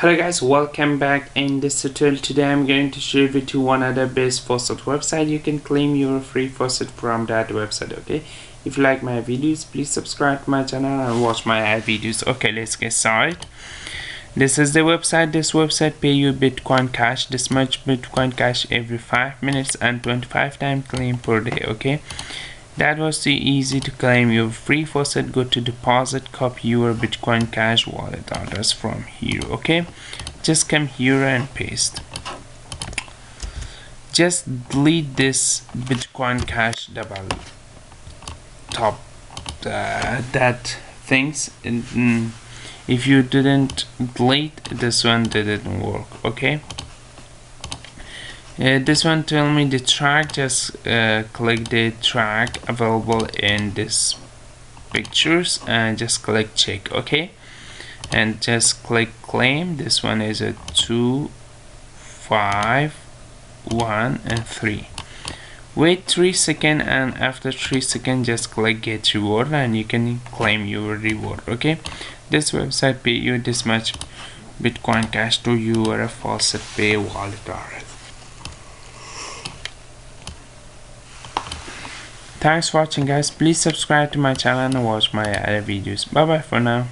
Hello guys, welcome back. In this tutorial today I'm going to share with you one other best faucet website. You can claim your free faucet from that website. Okay, if you like my videos, please subscribe to my channel and watch my videos. Okay, let's get started. This is the website. This website pay you Bitcoin Cash, this much Bitcoin Cash every 5 minutes and 25 times claim per day. Okay, that was too easy to claim your free faucet. Go to deposit, copy your Bitcoin Cash wallet address from here. Okay, just come here and paste. Just delete this Bitcoin Cash double top that things. If you didn't delete, this one didn't work. Okay, this one tell me the track. Just click the track available in this pictures and just click check. Okay, and just click claim. This one is a 2, 5, 1 and 3. Wait 3 seconds, and after 3 seconds just click get reward and you can claim your reward. Okay, this website pay you this much Bitcoin Cash to your Faucet pay wallet. Alright, thanks for watching guys. Please subscribe to my channel and watch my other videos. Bye bye for now.